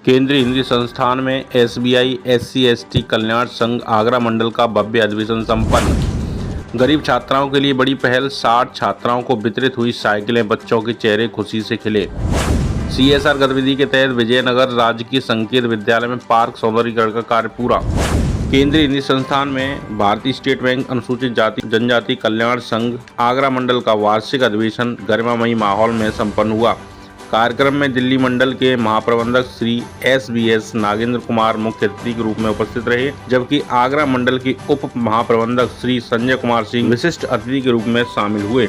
केंद्रीय हिंदी संस्थान में SBI SC/ST कल्याण संघ आगरा मंडल का भव्य अधिवेशन संपन्न। गरीब छात्राओं के लिए बड़ी पहल, 60 छात्राओं को वितरित हुई साइकिलें, बच्चों के चेहरे खुशी से खिले। CSR गतिविधि के तहत विजयनगर राजकीय संकेत विद्यालय में पार्क सौंदर्यीकरण का कार्य पूरा। केंद्रीय हिंदी संस्थान में भारतीय स्टेट बैंक अनुसूचित जाति जनजाति कल्याण संघ आगरा मंडल का वार्षिक अधिवेशन गरिमामयी माहौल में संपन्न हुआ। कार्यक्रम में दिल्ली मंडल के महाप्रबंधक श्री SBS नागेंद्र कुमार मुख्य अतिथि के रूप में उपस्थित रहे, जबकि आगरा मंडल के उप महाप्रबंधक श्री संजय कुमार सिंह विशिष्ट अतिथि के रूप में शामिल हुए।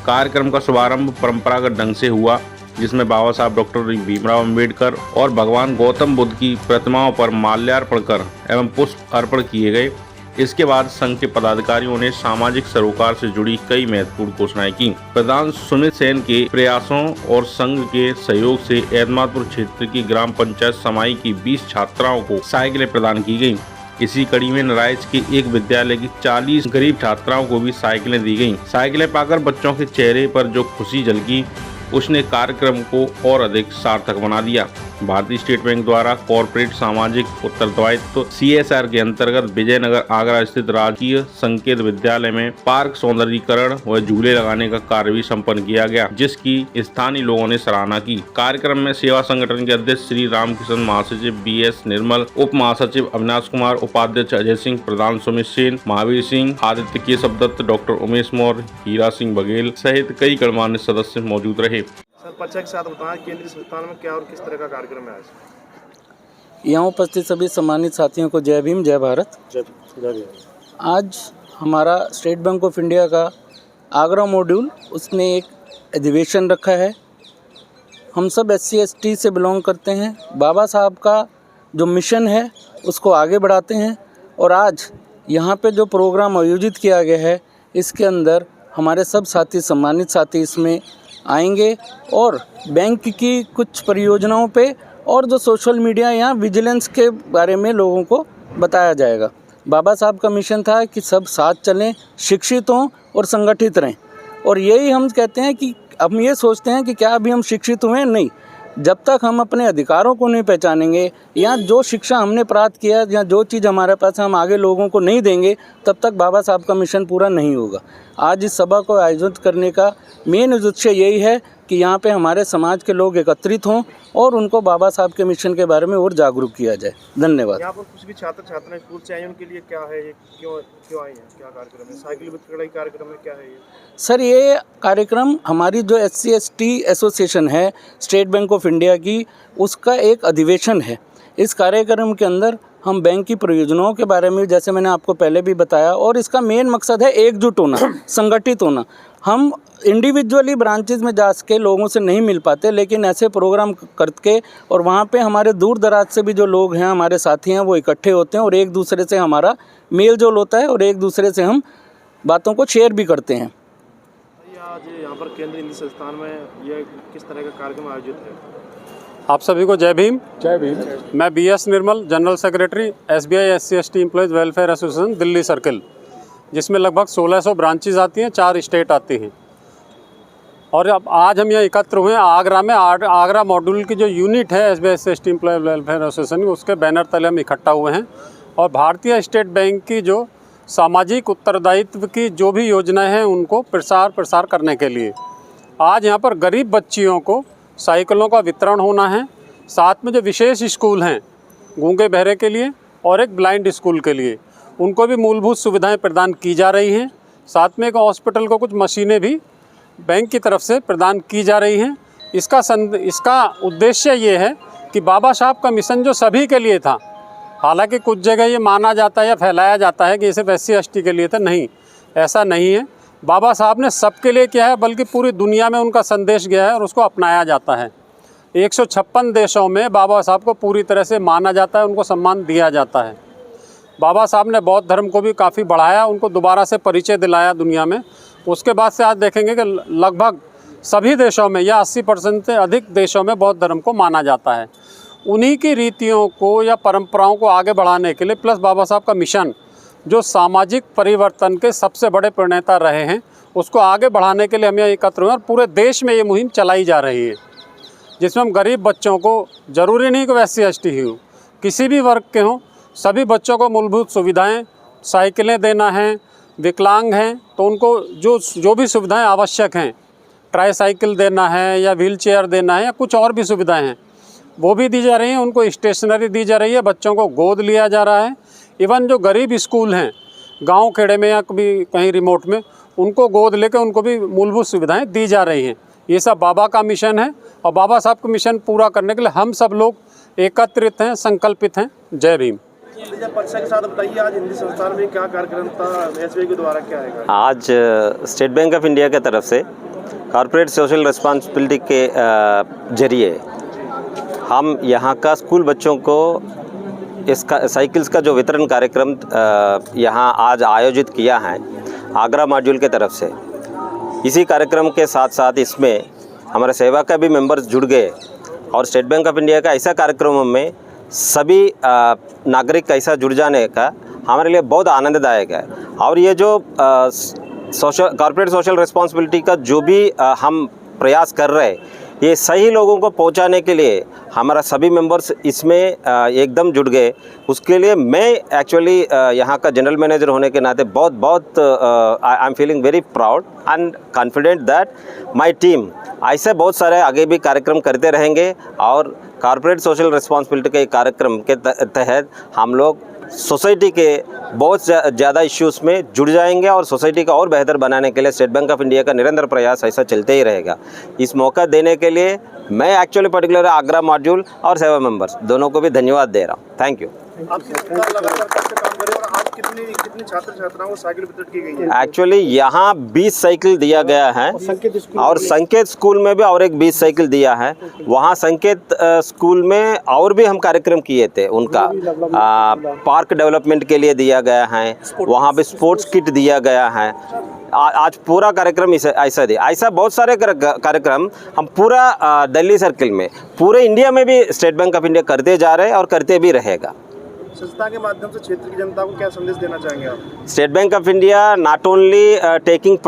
कार्यक्रम का शुभारंभ परंपरागत ढंग से हुआ, जिसमें बाबा साहब डॉक्टर भीमराव अम्बेडकर और भगवान गौतम बुद्ध की प्रतिमाओं पर माल्यार्पण कर एवं पुष्प अर्पण किए गए। इसके बाद संघ के पदाधिकारियों ने सामाजिक सरोकार से जुड़ी कई महत्वपूर्ण घोषणाएं की। प्रधान सुमित सेन के प्रयासों और संघ के सहयोग से एतमादपुर क्षेत्र की ग्राम पंचायत समाई की 20 छात्राओं को साइकिलें प्रदान की गयी। इसी कड़ी में नारायज के एक विद्यालय की 40 गरीब छात्राओं को भी साइकिलें दी गयी। साइकिलें पाकर बच्चों के चेहरे पर जो खुशी झलकी, उसने कार्यक्रम को और अधिक सार्थक बना दिया। भारतीय स्टेट बैंक द्वारा कॉर्पोरेट सामाजिक उत्तरदायित्व CSR के अंतर्गत विजयनगर आगरा स्थित राजकीय संकेत विद्यालय में पार्क सौंदर्यीकरण व झूले लगाने का कार्य भी संपन्न किया गया, जिसकी स्थानीय लोगों ने सराहना की। कार्यक्रम में सेवा संगठन के अध्यक्ष श्री रामकिशन, महासचिव BS निर्मल, उप महासचिव अविनाश कुमार, उपाध्यक्ष अजय सिंह, प्रधान सुमित सेन, महावीर सिंह, आदित्य केशव दत्त, डॉक्टर उमेश मौर्य, हीरा सिंह बघेल सहित कई गणमान्य सदस्य मौजूद रहे। सर, परिचय के साथ बताएं केंद्रीय संस्थान में क्या और किस तरह का कार्यक्रम है आज? यहाँ उपस्थित सभी सम्मानित साथियों को जय भीम, जय भारत। आज हमारा स्टेट बैंक ऑफ इंडिया का आगरा मॉड्यूल उसने एक अधिवेशन रखा है। हम सब SC/ST से बिलोंग करते हैं। बाबा साहब का जो मिशन है उसको आगे बढ़ाते हैं, और आज यहाँ पे जो प्रोग्राम आयोजित किया गया है इसके अंदर हमारे सब साथी, सम्मानित साथी इसमें आएंगे और बैंक की कुछ परियोजनाओं पे और जो सोशल मीडिया या विजिलेंस के बारे में लोगों को बताया जाएगा। बाबा साहब का मिशन था कि सब साथ चलें, शिक्षित हों और संगठित रहें, और यही हम कहते हैं कि हम ये सोचते हैं कि क्या अभी हम शिक्षित हुए? नहीं। जब तक हम अपने अधिकारों को नहीं पहचानेंगे या जो शिक्षा हमने प्राप्त किया या जो चीज़ हमारे पास हम आगे लोगों को नहीं देंगे, तब तक बाबा साहब का मिशन पूरा नहीं होगा। आज इस सभा को आयोजित करने का मेन उद्देश्य यही है कि यहाँ पे हमारे समाज के लोग एकत्रित हों और उनको बाबा साहब के मिशन के बारे में और जागरूक किया जाए। धन्यवाद। यहाँ पर कुछ भी छात्र छात्राएं स्कूल से आए, उनके लिए क्या है ये, क्यों आई हैं, क्या कार्यक्रम है? साइकिल वितरण कार्यक्रम है, क्या है ये? सर, ये कार्यक्रम हमारी जो SC/ST एसोसिएशन है स्टेट बैंक ऑफ इंडिया की, उसका एक अधिवेशन है। इस कार्यक्रम के अंदर हम बैंक की परियोजनाओं के बारे में, जैसे मैंने आपको पहले भी बताया, और इसका मेन मकसद है एकजुट होना, संगठित होना। हम इंडिविजुअली ब्रांचेज में जा के लोगों से नहीं मिल पाते, लेकिन ऐसे प्रोग्राम करके और वहाँ पे हमारे दूर दराज से भी जो लोग हैं, हमारे साथी हैं, वो इकट्ठे होते हैं और एक दूसरे से हमारा मेल जोल होता है और एक दूसरे से हम बातों को शेयर भी करते हैं। आज यहाँ पर केंद्रीय हिंदी संस्थान में ये किस तरह का कार्यक्रम आयोजित है? आप सभी को जय भीम। जय भीम। मैं BS Nirmal, general secretary SBI SC/ST employees welfare association Delhi circle, जिसमें लगभग 1600 ब्रांचेज आती हैं, 4 स्टेट आती हैं। और अब आज हम यहाँ एकत्र हुए हैं आगरा में। आगरा मॉड्यूल की जो यूनिट है SBI SC/ST employees welfare association, उसके बैनर तले हम इकट्ठा हुए हैं। और भारतीय स्टेट बैंक की जो सामाजिक उत्तरदायित्व की जो भी योजनाएं हैं उनको प्रसार करने के लिए आज यहाँ पर गरीब बच्चियों को साइकिलों का वितरण होना है। साथ में जो विशेष स्कूल हैं गूंगे बहरे के लिए और एक ब्लाइंड स्कूल के लिए, उनको भी मूलभूत सुविधाएं प्रदान की जा रही हैं। साथ में एक हॉस्पिटल को कुछ मशीनें भी बैंक की तरफ से प्रदान की जा रही हैं। इसका उद्देश्य ये है कि बाबा साहब का मिशन जो सभी के लिए था, हालांकि कुछ जगह ये माना जाता है या फैलाया जाता है कि ये सिर्फ SC/ST के लिए था, नहीं, ऐसा नहीं है। बाबा साहब ने सबके लिए किया है, बल्कि पूरी दुनिया में उनका संदेश गया है और उसको अपनाया जाता है। 156 देशों में बाबा साहब को पूरी तरह से माना जाता है, उनको सम्मान दिया जाता है। बाबा साहब ने बौद्ध धर्म को भी काफ़ी बढ़ाया, उनको दोबारा से परिचय दिलाया दुनिया में। उसके बाद से आज देखेंगे कि लगभग सभी देशों में या 80% से अधिक देशों में बौद्ध धर्म को माना जाता है। उन्हीं की रीतियों को या परंपराओं को आगे बढ़ाने के लिए, प्लस बाबा साहब का मिशन जो सामाजिक परिवर्तन के सबसे बड़े प्रणेता रहे हैं, उसको आगे बढ़ाने के लिए हम यहाँ एकत्र हुए और पूरे देश में ये मुहिम चलाई जा रही है। जिसमें हम गरीब बच्चों को, ज़रूरी नहीं कि वो SC ST ही हो, किसी भी वर्ग के हों, सभी बच्चों को मूलभूत सुविधाएं, साइकिलें देना है, विकलांग हैं तो उनको जो भी सुविधाएं आवश्यक हैं, ट्राईसाइकिल देना है या व्हील चेयर देना है या कुछ और भी सुविधाएं हैं वो भी दी जा रही हैं। उनको स्टेशनरी दी जा रही है, बच्चों को गोद लिया जा रहा है। इवन जो गरीब स्कूल हैं गांव खेड़े में या कभी कहीं रिमोट में, उनको गोद लेकर उनको भी मूलभूत सुविधाएं दी जा रही हैं। ये सब बाबा का मिशन है और बाबा साहब का मिशन पूरा करने के लिए हम सब लोग एकत्रित हैं, संकल्पित हैं। जय भीम। परीक्षा के साथ बताइए, आज हिंदी संस्थान में क्या कार्यक्रम था, SBI के द्वारा क्या है? आज स्टेट बैंक ऑफ इंडिया की तरफ से कॉर्पोरेट सोशल रिस्पॉन्सिबिलिटी के जरिए हम यहाँ का स्कूल बच्चों को इसका साइकिल्स का जो वितरण कार्यक्रम यहाँ आज आयोजित किया है आगरा मॉड्यूल के तरफ से। इसी कार्यक्रम के साथ साथ इसमें हमारे सेवा का भी मेंबर्स जुड़ गए और स्टेट बैंक ऑफ इंडिया का ऐसा कार्यक्रमों में सभी नागरिक का ऐसा जुड़ जाने का हमारे लिए बहुत आनंददायक है। और ये जो कॉर्पोरेट सोशल रिस्पॉन्सिबिलिटी का जो भी हम प्रयास कर रहे हैं, ये सही लोगों को पहुंचाने के लिए हमारा सभी मेंबर्स इसमें एकदम जुड़ गए। उसके लिए मैं एक्चुअली यहाँ का जनरल मैनेजर होने के नाते बहुत I am feeling very proud and confident that my team ऐसे बहुत सारे आगे भी कार्यक्रम करते रहेंगे और कॉर्पोरेट सोशल रिस्पॉन्सिबिलिटी के कार्यक्रम के तहत हम लोग सोसाइटी के बहुत ज़्यादा इश्यूज़ में जुड़ जाएंगे और सोसाइटी का और बेहतर बनाने के लिए स्टेट बैंक ऑफ इंडिया का निरंतर प्रयास ऐसा चलते ही रहेगा। इस मौका देने के लिए मैं एक्चुअली पर्टिकुलर आगरा मॉड्यूल और सेवा मेंबर्स दोनों को भी धन्यवाद दे रहा हूँ। Thank you. आप लगातार कैसे काम कर रहे हो और आज कितनी छात्र छात्राओं को साइकिल वितरित की गई है? एक्चुअली यहाँ 20 साइकिल दिया गया है और संकेत स्कूल में भी और एक 20 साइकिल दिया है। वहाँ संकेत स्कूल में और भी हम कार्यक्रम किए थे, उनका पार्क डेवलपमेंट के लिए दिया गया है, वहाँ पे स्पोर्ट्स किट दिया गया है। आज पूरा कार्यक्रम ऐसा बहुत सारे कार्यक्रम हम पूरा दिल्ली सर्किल में, पूरे इंडिया में भी स्टेट बैंक ऑफ इंडिया करते जा रहे हैं और करते भी रहेगा। संस्था के माध्यम से क्षेत्र की जनता को क्या संदेश देना चाहेंगे आप? State bank of India not only taking